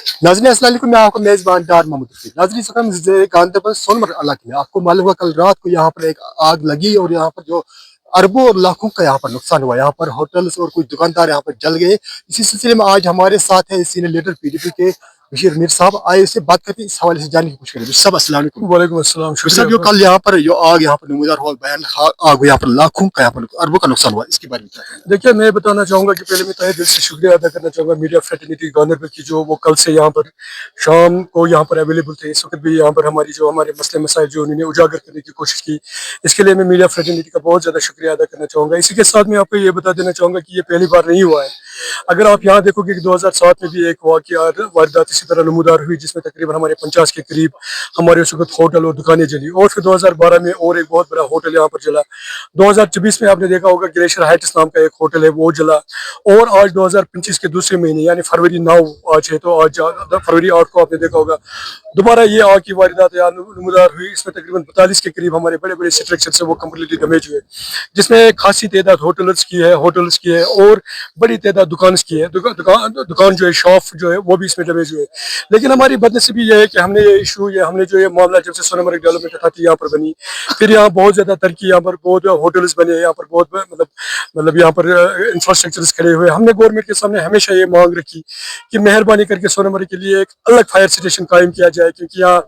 नाज़रीन अस्सलाम वालेकुम, मैं आपका मेज़बान डार मोहम्मद रफ़ी। नाज़रीन इस वक्त हम गांधीनगर सोनमर्ग इलाके में, आपको मालूम होगा कल रात को यहाँ पर एक आग लगी और यहाँ पर जो अरबों और लाखों का यहाँ पर नुकसान हुआ। यहाँ पर होटल्स और कुछ दुकानदार यहाँ पर जल गए। इसी सिलसिले में आज हमारे साथ है सीनियर लीडर पीडीपी के बशीर मीर साहब, आए इससे बात करते हैं, इस हवाले से जानने की कोशिश करें। साहब अस्सलाम वालेकुम। वालेकुम अस्सलाम, बशीर साहब, जो शुक्रिया। कल यहाँ पर जो आग यहाँ पर नमूदार हुआ, बयान आग यहाँ पर लाखों का यहाँ पर अरबों का नुकसान हुआ, इसके बारे में क्या है? देखिए, मैं बताना चाहूँगा कि पहले मैं तहे दिल से शुक्रिया अदा करना चाहूँगा मीडिया फ्रेटर्निटी गांधीनगर की, जो वो कल से यहाँ पर शाम को यहाँ पर अवेलेबल थे। इस वक्त भी यहाँ पर हमारे मसले मसाइल जो उन्होंने उजागर करने की कोशिश की, इसके लिए मैं मीडिया फ्रेटर्निटी का बहुत ज़्यादा शुक्रिया अदा करना चाहूँगा। इसी के साथ मैं आपको ये बता देना चाहूँगा कि ये पहली बार नहीं हुआ है। अगर आप यहाँ देखोगे कि 2007 में भी एक वारदात इसी तरह नमूदार हुई, जिसमें तकरीबन हमारे 50 के करीब हमारे उस वक्त होटल और दुकानें जली, और फिर 2012 में और एक बहुत बड़ा होटल यहाँ पर जला। 2024 में आपने देखा होगा ग्लेशियर हाइट्स नाम का एक होटल है, वो जला। और आज 2025 के दूसरे महीने यानी फरवरी 9 आज है, तो आज फरवरी 8 को आपने देखा होगा दोबारा ये आग की वारदात यहाँ नमूदार हुई। इसमें तकरीबन 42 के करीब हमारे बड़े बड़े स्ट्रक्चर है वो कम्प्लीटली डैमेज हुए, जिसमें खासी तादाद होटल्स की है और बड़ी तादाद दुकान की है। दुकान जो है, शॉप जो है, वो भी इसमें डैमेज हुए। लेकिन हमारी बदनसीबी ये है कि हमने जो ये मामला जब से सोनमर्ग डेवलपमेंट अथॉरिटी यहाँ पर बनी, फिर यहाँ बहुत ज़्यादा तरक्की, यहाँ पर बहुत होटल्स बने, यहाँ पर बहुत मतलब यहाँ पर इंफ्रास्ट्रक्चर्स खड़े हुए। हमने गवर्नमेंट के सामने हमेशा ये मांग रखी कि मेहरबानी करके सोनमर्ग के लिए एक अलग फायर स्टेशन कायम किया जाए, क्योंकि यहाँ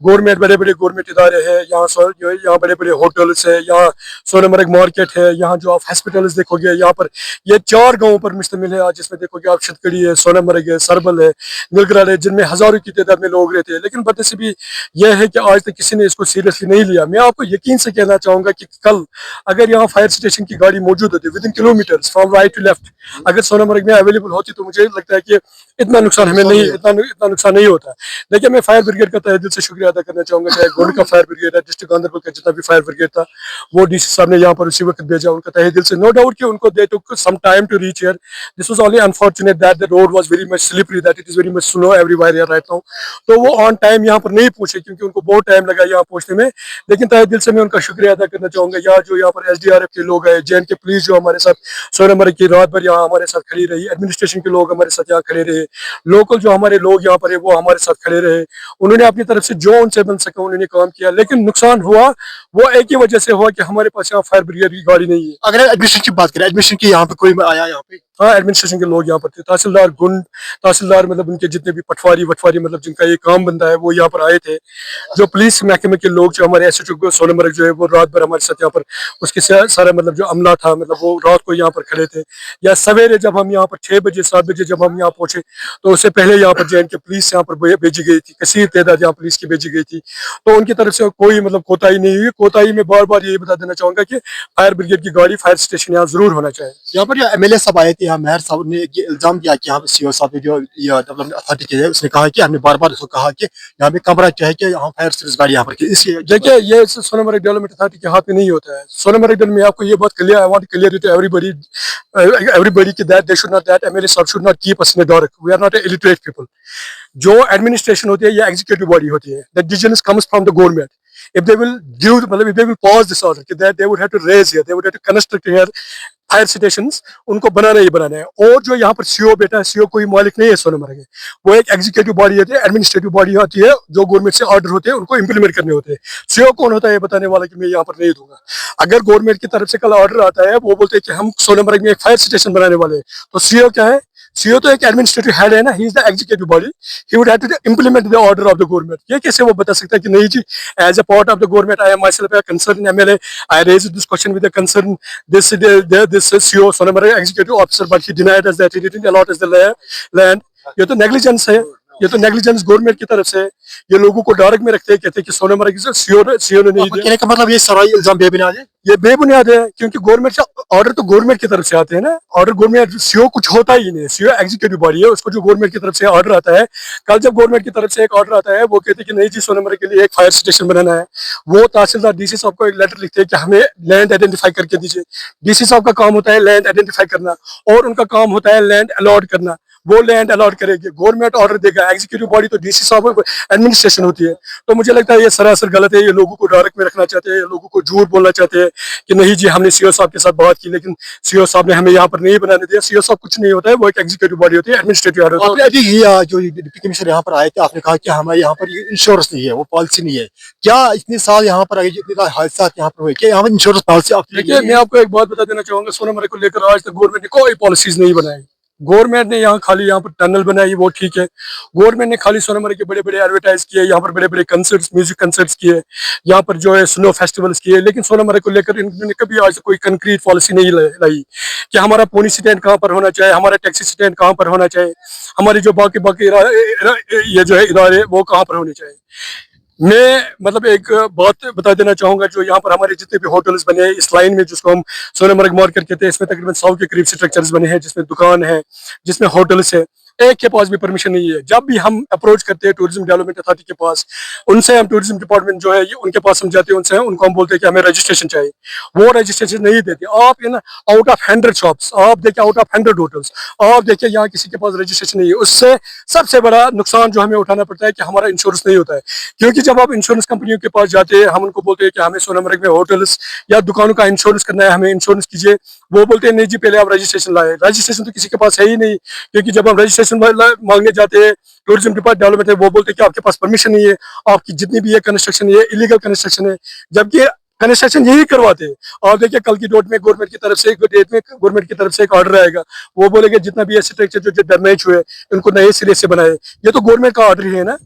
बड़े बड़े गवर्नमेंट इदारे हैं, यहाँ बड़े बड़े होटल्स है, यहाँ सोनमर्ग मार्केट है, यहाँ जो आप हॉस्पिटल्स देखोगे, यहाँ पर ये 4 गाँवों पर मुश्तमिल है आज, जिसमें देखोगे आप शतकड़ी है, सोनमर्ग है, सरबल है, नीलगराल है, जिनमें हजारों की तादाद में लोग रहते हैं। लेकिन बदनसीबी यह है कि आज तक किसी ने इसको सीरियसली नहीं लिया। मैं आपको यकीन से कहना चाहूंगा कि कल अगर यहाँ फायर स्टेशन की गाड़ी मौजूद होती within kilometres from right to left, अगर सोनमर्ग में अवेलेबल होती, तो मुझे लगता है कि इतना नुकसान इतना नुकसान नहीं होता। देखिए, मैं फायर ब्रिगेड का तहे दिल से शुक्रिया अदा करना चाहूंगा, चाहे गोल्ड का फायर ब्रिगेड है, डिस्ट्रिक्ट गांधरबल का जितना भी फायर ब्रिगेड था, वो डीसी साहब ने यहाँ पर उसी वक्त भेजा, उनका तहे दिल से। नो डाउट कि उनको they took some time to reach here. This was only unfortunate that the road was very much slippery, that it is very much snow everywhere here right now. तो वो ऑन टाइम यहाँ पर नहीं पहुंचे, क्योंकि उनको बहुत टाइम लगा यहाँ पहुंचने में। लेकिन तहे दिल से मैं उनका शुक्रिया अदा करना चाहूंगा। यहाँ पर एसडीआरएफ के लोग आए, जेएन के पुलिस जो हमारे साथ सोनमर्ग की रात भर यहाँ हमारे साथ खड़ी रही, एडमिनिस्ट्रेशन के लोग हमारे साथ यहाँ खड़े रहे, लोकल जो हमारे लोग यहाँ पर है वो हमारे साथ खड़े रहे। उन्होंने अपनी तरफ से जो उनसे बन सका उन्होंने काम किया। लेकिन नुकसान हुआ वो एक ही वजह से हुआ कि हमारे पास यहाँ फायर ब्रिगेड की गाड़ी नहीं है। अगर एडमिनिस्ट्रेशन की बात करें, एडमिनिस्ट्रेशन की यहाँ पे कोई आया यहाँ पे? हाँ, एडमिनिस्ट्रेशन के लोग यहाँ पर थे, तहसीलदार गुंड, तहसीलदार मतलब उनके जितने भी पटवारी वटवारी मतलब जिनका ये काम बनता है, वो यहाँ पर आए थे। जो पुलिस महकमे के लोग, जो हमारे एसएचओ सोनमर्ग जो है, वो रात भर हमारे साथ यहाँ पर उसके सारा मतलब जो अमला था, मतलब वो रात को यहाँ पर खड़े थे। या सवेरे जब हम यहाँ पर 6 बजे 7 बजे जब हम यहाँ पहुंचे, तो उससे पहले यहाँ पर जेएन के पुलिस यहाँ पर भेजी गई थी, कसीर तादाद यहाँ पुलिस की भेजी गई थी। तो उनकी तरफ से कोई मतलब कोताही नहीं हुई। कोताही में बार बार यही बता देना चाहूंगा कि फायर ब्रिगेड की गाड़ी फायर स्टेशन यहाँ जरूर होना चाहिए। यहाँ पर जो एमएलए साहब आए थे, यहाँ मेयर साहब ने ये इल्जाम दिया कि यहाँ पे सीओ साहब ने जो डेवलपमेंट अथॉरिटी के है, उसने कहा कि हमने बार बार उसको कहा कि यहाँ पे कमरा चाहिए कि यहाँ फायर सर्विस गाड़ी यहाँ पर। इसलिए देखिए, ये सोनमर्ग डेवलपमेंट अथॉरिटी के हाथ में नहीं होता है। सोनमर्ग डेवलपमेंट में आपको ये बात clear, I want clear to everybody कि that they should not, that MLA साहब should not keep us in the dark. We are not illiterate people. जो एडमिनिस्ट्रेशन होती है, ये एग्जीक्यूटिव बॉडी होती है, that decision comes from the government. If they will give, मतलब if they will pause this order, कि that they would have to raise here, they would have to construct here fire stations, उनको बनाना ही बनाना है। और जो यहाँ पर CO बेटा है, सीओ कोई मालिक नहीं है सोनमर्ग है, वो एक एग्जीक्यूटिव बॉडी होती है, एडमिनिस्ट्रेटिव बॉडी होती है, जो गवर्नमेंट से ऑर्डर होते हैं उनको इंप्लीमेंट करने होते हैं। सीओ कौन होता है ये बताने वाला कि मैं यहाँ पर नहीं दूंगा। अगर गवर्नमेंट की तरफ से कल ऑर्डर आता है, वो बोलते हैं कि हम सोनमर्ग में एक फायर स्टेशन बनाने वाले हैं, तो सीओ क्या है? सीओ तो एक एडमिनिस्ट्रेटिव हेड है ना, he is the executive body, he would have to implement the order of the government. ये कैसे वो बता सकता है कि नहीं जी, as a part of the government I am myself concern MLA, I raise this question with the concern this CO Sonamarg executive officer, but he denied us that he didn't allot us the land. ये तो negligence है, ये तो negligence government की तरफ से है। ये लोगों को डायरेक्ट में रखते हैं, कहते हैं कि सोनमर्ग सीओ ने नहीं दिया। कहने का मतलब ये सारा इल्जाम बेबुनियाद है? ये बेबुनियाद है, क्योंकि गवर्नमेंट से ऑर्डर तो गवर्नमेंट की तरफ से आते हैं ना। ऑर्डर गवर्नमेंट, सीओ कुछ होता ही नहीं है, सीओ एग्जीक्यूटिव बॉडी है, उसको जो गवर्नमेंट की तरफ से ऑर्डर आता है। कल जब गवर्नमेंट की तरफ से एक ऑर्डर आता है, वो कहते हैं कि नहीं जी, सोनमर्ग के लिए एक फायर स्टेशन बनाना है। वो तहसीलदार डीसी साहब को एक लेटर लिखते हैं कि हमें लैंड आइडेंटिफाई करके दीजिए। डीसी साहब का काम होता है लैंड आइडेंटिफाई करना, और उनका काम होता है लैंड अलॉट करना। वो लैंड अलॉट करेगी, गवर्नमेंट ऑर्डर देगा, एग्जीक्यूटिव बॉडी तो डीसी साहब एडमिनिस्ट्रेशन होती है। तो मुझे लगता है ये सरासर गलत है, ये लोगों को डायरेक्ट में रखना चाहते हैं, लोगों को झूठ बोलना चाहते हैं कि नहीं जी हमने सीओ साहब के साथ बात की लेकिन सीओ साहब ने हमें यहाँ पर नहीं बनाने दिया। सीओ साहब कुछ नहीं होता है, वो एक एग्जीक्यूटिव बॉडी होती है, एडमिनिस्ट्रेटिव ऑर्डर आपने अभी ये जो डिप्टी कमिश्नर यहाँ पर आए थे, आपने कहा कि हमारे यहाँ पर इंश्योरेंस नहीं है, वो पॉलिसी नहीं है। क्या इतने साल यहाँ पर आगे जितने हादसा यहाँ पर हुए, क्या यहाँ पर इंश्योरेंस पॉलिसी आपकी देखिए मैं आपको एक बात बता देना चाहूंगा, सोनामर्ग को लेकर आज तक गवर्नमेंट ने कोई पॉलिसीज नहीं बनाई। गवर्नमेंट ने यहाँ खाली यहाँ पर टनल बनाई, वो ठीक है। गवर्नमेंट ने खाली सोनामर्ग के बड़े बड़े एडवर्टाइज किए, यहाँ पर बड़े बड़े कंसर्ट्स, म्यूजिक कंसर्ट्स किए, यहाँ पर जो है स्नो फेस्टिवल्स किए, लेकिन सोनामर्ग को लेकर इन्होंने कभी आज तक कोई कंक्रीट पॉलिसी नहीं लाई कि हमारा पोनी स्टैंड कहाँ पर होना चाहिए, हमारा टैक्सी स्टैंड कहाँ पर होना चाहिए, हमारी जो बाकी बाकी ये जो है इदारे वो कहाँ पर होने चाहिए। मैं मतलब एक बात बता देना चाहूंगा, जो यहाँ पर हमारे जितने भी होटल्स बने हैं इस लाइन में, जिसको हम सोनामर्ग मार्केट कहते हैं, इसमें तकरीबन 100 के करीब स्ट्रक्चर्स बने हैं, जिसमें दुकान है, जिसमें होटल्स है, एक के पास भी परमिशन नहीं है। जब भी हम अप्रोच करते हैं टूरिज्म डेवलपमेंट अथॉरिटी के पास, उनसे हम टूरिज्म डिपार्टमेंट जो है उनके पास हम जाते हैं, उनसे उनको हम बोलते हैं कि हमें रजिस्ट्रेशन चाहिए, वो रजिस्ट्रेशन नहीं देते। आप ना आउट ऑफ 100 शॉप्स आप देखिए, आउट ऑफ 100 होटल्स आप देखिए, यहाँ किसी के पास रजिस्ट्रेशन नहीं है। उससे सबसे बड़ा नुकसान जो हमें उठाना पड़ता है कि हमारा इंश्योरेंस नहीं होता है, क्योंकि जब आप इंश्योरेंस कंपनियों के पास जाते हैं, हम उनको बोलते हैं कि हमें सोनामर्ग में होटल्स या दुकानों का इंश्योरेंस करना है, हमें इंश्योरेंस कीजिए, वो बोलते हैं नहीं जी पहले आप रजिस्ट्रेशन लाए। रजिस्ट्रेशन तो किसी के पास है ही नहीं, क्योंकि जब हम रजिस्ट्रेशन मांगने जाते हैं टूरिज्म डिपार्टमेंट डेवलपमेंट है, वो बोलते हैं कि आपके पास परमिशन नहीं है, आपकी जितनी भी ये कंस्ट्रक्शन है इलीगल कंस्ट्रक्शन है, जबकि कंस्ट्रक्शन यही करवाते हैं। और देखिए कल की डेट में गवर्नमेंट की तरफ से एक ऑर्डर आएगा, वो बोलेगा जितना भी ये स्ट्रक्चर जो डैमेज हुए इनको नए सिरे से बनाए। ये तो गवर्नमेंट का ऑर्डर ही है ना।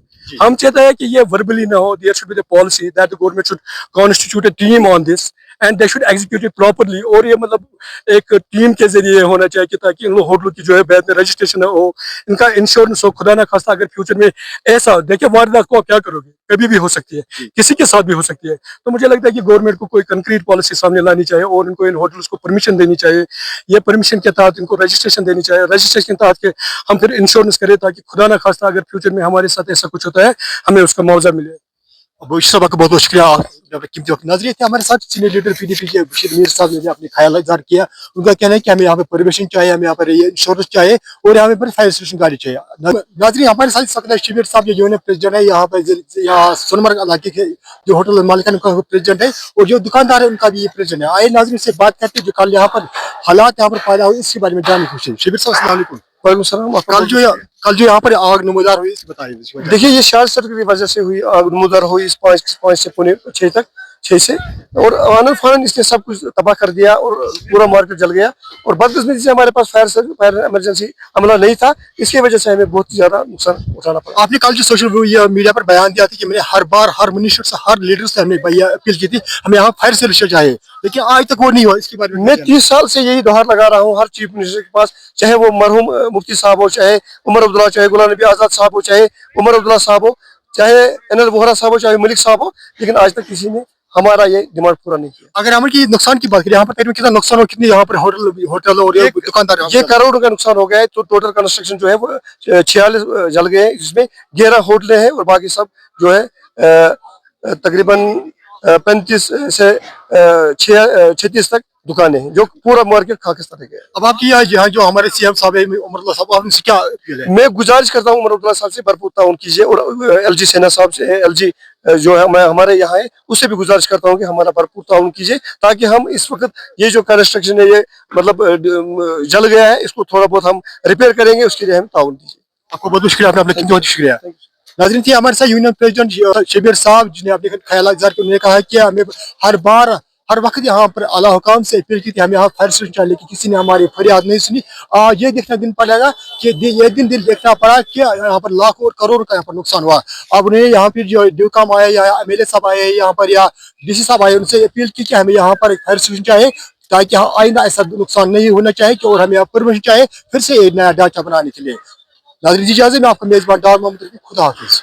हम चाहते हैं कि ये वर्बली ना हो, there should be the policy that the government should constitute a team on this and they should execute it properly. और ये मतलब एक टीम के जरिए होना चाहिए कि ताकि इन लोग होटलों की जो है बाद में रजिस्ट्रेशन हो, इनका इंश्योरेंस हो। खुदा ना खास्ता अगर फ्यूचर में ऐसा देखिए वारदात को क्या करोगे, कभी भी हो सकती है, किसी के साथ भी हो सकती है। तो मुझे लगता है कि गवर्नमेंट को कोई कंक्रीट पॉलिसी सामने लानी चाहिए और इनको इन होटल्स को परमिशन देनी चाहिए। ये परमिशन के तहत इनको रजिस्ट्रेशन देनी चाहिए, रजिस्ट्रेशन के तहत के हम फिर इंश्योरेंस करें, ताकि खुदा ना खास्ता अगर फ्यूचर में हमारे साथ ऐसा कुछ होता है हमें उसका मुआवजा मिले। अब इस सबक बहुत बहुत शुक्रिया। कीमती वक्त नाज़रीन थे हमारे साथ सीनियर लीडर पीडीपी के बशीर मीर साहब ने भी अपने ख्याल इज़हार किया। उनका कहना है कि हमें यहाँ पे परमिशन चाहिए, हमें यहाँ पर ये इंश्योरेंस चाहिए और हमें पर फायर स्टेशन गाड़ी चाहिए। नाज़रीन हमारे साथ सकला शिविर साहब जो यूनियन प्रेसिडेंट है यहाँ पर, यहाँ सोनमर्ग इलाके के जो होटल मालिक उनका प्रेसिडेंट है और जो दुकानदार है उनका भी ये प्रेसिडेंट है। आइए नाज़रीन से बात करते हैं जो कल यहाँ पर हालात यहाँ पर पैदा हुए इसके बारे में जानने की कोशिश। शिविर साहब अस्सलाम वालेकुम। कल जो यहाँ पर आग नमूदार हुई बताइए। देखिए ये शॉर्ट सर्किट की वजह से हुई आग नमूदार हुई इस 5 से पौने 6 तक, 6 से, और आनन फानन इसने सब कुछ तबाह कर दिया और पूरा मार्केट जल गया। और बदकिस्मती से हमारे पास फायर इमरजेंसी अमला नहीं था, इसकी वजह से हमें बहुत ज्यादा नुकसान उठाना पड़ा। आपने कल जो सोशल मीडिया पर बयान दिया था कि मैंने हर बार हर मिनिस्टर से हर लीडर से हमने अपील की थी हमें यहाँ फायर सर्विस चाहिए, लेकिन आज तक वो नहीं हुआ। इसके बारे में मैं 30 साल से यही दोहर लगा रहा हूँ हर चीफ मिनिस्टर के पास, चाहे वो मरहूम मुफ्ती साहब हो, चाहे उमर अब्दुल्ला, चाहे गुलाम नबी आजाद साहब हो, चाहे उमर अब्दुल्ला साहब हो, चाहे एनएल वोहरा साहब हो, चाहे मलिक साहब हो, लेकिन आज तक किसी ने हमारा ये डिमांड पूरा नहीं किया। अगर हम की नुकसान की बात करें, यहाँ पर तकरीबन कितना नुकसान हो, कितनी यहाँ पर होटल और दुकानदार, ये करोड़ों का नुकसान हो गया है। तो टोटल कंस्ट्रक्शन जो है वो 46 जल गए हैं, जिसमें 11 होटलें हैं और बाकी सब जो है तकरीबन 35 से 36 तक दुकानें हैं, जो पूरा मार्केट खाकिस्तान रह गया। अब आपकी यहाँ जो हमारे सीएम साहब है उमर साहब, आप उनसे क्या अपील है? मैं गुजारिश करता हूँ उमर अब्दुल्ला साहब से भरपूर ताउन कीजिए, और एलजी सेना साहब से, एलजी जो है हमारे यहाँ है, उससे भी गुजारिश करता हूँ कि हमारा भरपूर ताउन कीजिए, ताकि हम इस वक्त ये जो कंस्ट्रक्शन है ये मतलब जल गया है, इसको थोड़ा बहुत हम रिपेयर करेंगे, उसके लिए हम ताउन दीजिए। आपको बहुत शुक्रिया, आपने अपने बहुत शुक्रिया। नाज़रीन थी हमारे साथ यूनियन प्रेसिडेंट शिबिर साहब, जिन्हें अपने ख्याल इज़हार किया। उन्होंने कहा कि हमें हर वक्त यहाँ पर आला हुकाम से अपील की थी हमें यहाँ फायर स्टेशन चाहिए, लेकिन किसी ने हमारी फरियाद नहीं सुनी। ये देखना दिन पड़ेगा कि ये दिन देखना पड़ा कि यहाँ पर लाखों और करोड़ का यहाँ पर नुकसान हुआ। अब उन्हें यहाँ पर जो ड्यूकाम आए या एमएलए साहब आए यहाँ पर या डीसी साहब आए, उनसे अपील की कि हमें यहाँ पर एक फायर स्टेशन चाहिए, ताकि यहाँ आइंदा ऐसा नुकसान नहीं होना चाहिए कि, और हमें यहाँ परमिशन चाहिए फिर से एक नया ढांचा बनाने के लिए। नाज़रीन इजाज़त, मैं आपका मेजबान डार मोहम्मद, खुदा हाफिज़।